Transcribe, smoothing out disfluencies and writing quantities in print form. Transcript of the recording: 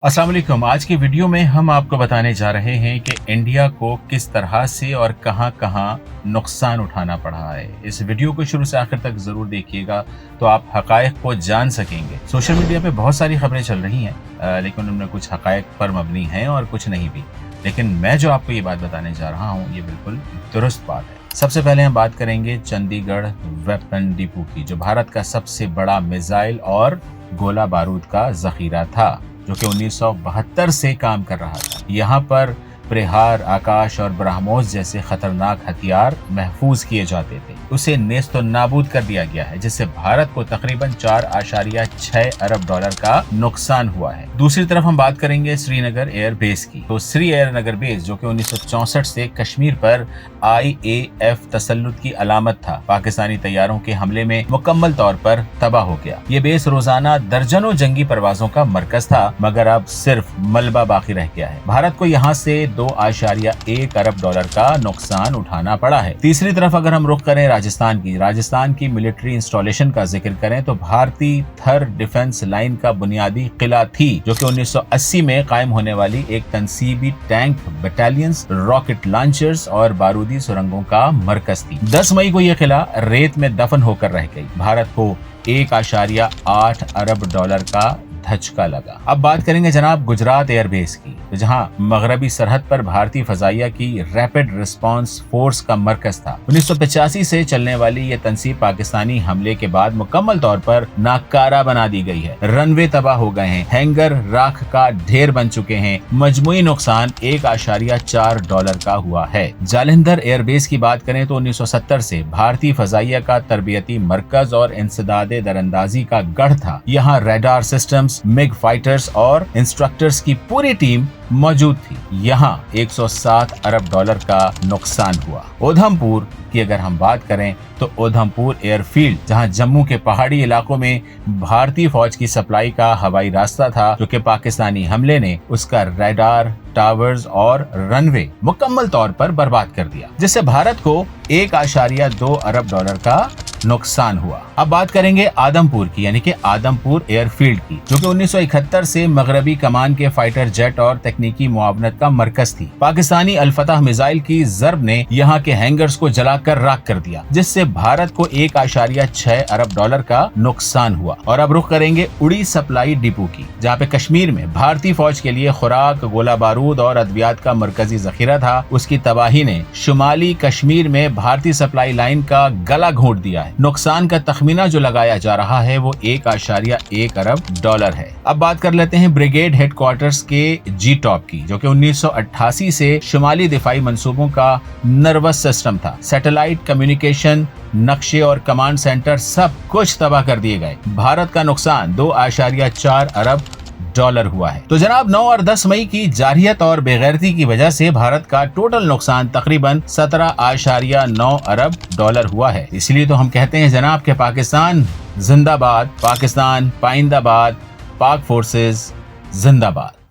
अस्सलाम वालेकुम। आज की वीडियो में हम आपको बताने जा रहे हैं कि इंडिया को किस तरह से और कहां कहां नुकसान उठाना पड़ा है। इस वीडियो को शुरू से आखिर तक ज़रूर देखिएगा तो आप हकायक को जान सकेंगे। सोशल मीडिया पे बहुत सारी खबरें चल रही हैं लेकिन उनमें कुछ हकायक पर मबनी हैं और कुछ नहीं भी। लेकिन मैं जो आपको ये बात बताने जा रहा हूँ ये बिल्कुल दुरुस्त बात है। सबसे पहले हम बात करेंगे चंडीगढ़ वेपन डिपो की, जो भारत का सबसे बड़ा मिसाइल और गोला बारूद का जखीरा था, जो कि 1972 से काम कर रहा था। यहाँ पर प्रहार, आकाश और ब्रह्मोस जैसे खतरनाक हथियार महफूज किए जाते थे। उसे नेस्तो नाबूद कर दिया गया है, जिससे भारत को तकरीबन 4.6 अरब डॉलर का नुकसान हुआ है। दूसरी तरफ हम बात करेंगे श्रीनगर एयर बेस की। तो श्रीनगर बेस, जो कि 1964 से कश्मीर पर IAF तसल्लुत की अलामत था, पाकिस्तानी तैयारों के हमले में मुकम्मल तौर पर तबाह हो गया। ये बेस रोजाना दर्जनों जंगी परवाजों का मरकज था, मगर अब सिर्फ मलबा बाकी रह गया है। भारत को यहाँ से 2.1 अरब डॉलर का नुकसान उठाना पड़ा है। तीसरी तरफ अगर हम रुख करें राजस्थान की मिलिट्री इंस्टॉलेशन का जिक्र करें तो भारतीय थर डिफेंस लाइन का बुनियादी किला थी, जो कि 1980 में कायम होने वाली एक तनसीबी टैंक बटालियंस, रॉकेट लॉन्चर्स और बारूदी सुरंगों का मरकज थी। 10 मई को यह किला रेत में दफन होकर रह गई। भारत को 1.8 अरब डॉलर का धचका लगा। अब बात करेंगे जनाब गुजरात एयरबेस की, जहां मगरबी सरहद पर भारतीय फजाइया की रैपिड रिस्पांस फोर्स का मरकज था। 1985 से चलने वाली ये तंसीब पाकिस्तानी हमले के बाद मुकम्मल तौर पर नाकारा बना दी गई है। रनवे तबाह हो गए हैं, हैंगर राख का ढेर बन चुके हैं। मजमुई नुकसान 1.4 डॉलर का हुआ है। जालंधर एयरबेस की बात करें तो 1970 से भारतीय फजाइया का तरबियती मरकज और इंसदादे दरअंदाजी का गढ़ था। यहाँ रडार सिस्टम्स, मिग फाइटर्स और इंस्ट्रक्टर्स की पूरी टीम मौजूद थी। यहाँ 107 अरब डॉलर का नुकसान हुआ। उधमपुर की अगर हम बात करें तो उधमपुर एयरफील्ड, जहां जम्मू के पहाड़ी इलाकों में भारतीय फौज की सप्लाई का हवाई रास्ता था, जो कि पाकिस्तानी हमले ने उसका रडार, टावर्स और रनवे मुकम्मल तौर पर बर्बाद कर दिया, जिससे भारत को 1.2 अरब डॉलर का नुकसान हुआ। अब बात करेंगे आदमपुर की, यानी कि आदमपुर एयरफील्ड की, जो कि 1971 से मगरबी कमान के फाइटर जेट और तकनीकी मुआवनत का मरकज थी। पाकिस्तानी अल-फतह मिसाइल की जरब ने यहाँ के हैंगर्स को जलाकर राख कर दिया, जिससे भारत को 1.6 अरब डॉलर का नुकसान हुआ। और अब रुख करेंगे उड़ी सप्लाई डिपो की, जहाँ पे कश्मीर में भारतीय फौज के लिए खुराक, गोला बारूद और अद्वियात का मरकजी जखीरा था। उसकी तबाही ने शुमाली कश्मीर में भारतीय सप्लाई लाइन का गला घोंट दिया है। नुकसान का तखमीना जो लगाया जा रहा है वो 1.1 अरब डॉलर है। अब बात कर लेते हैं ब्रिगेड हेडक्वार्टर्स के जी-टॉप की, जो कि 1988 से शुमाली दिफाई मंसूबों का नर्वस सिस्टम था। सैटेलाइट कम्युनिकेशन, नक्शे और कमांड सेंटर सब कुछ तबाह कर दिए गए। भारत का नुकसान 2.4 अरब डॉलर हुआ है। तो जनाब 9 और 10 मई की जारहियत और बेगैरती की वजह से भारत का टोटल नुकसान तकरीबन 17.9 अरब डॉलर हुआ है। इसलिए तो हम कहते हैं जनाब के पाकिस्तान जिंदाबाद, पाकिस्तान पाइंदाबाद, पाक फोर्सेस जिंदाबाद।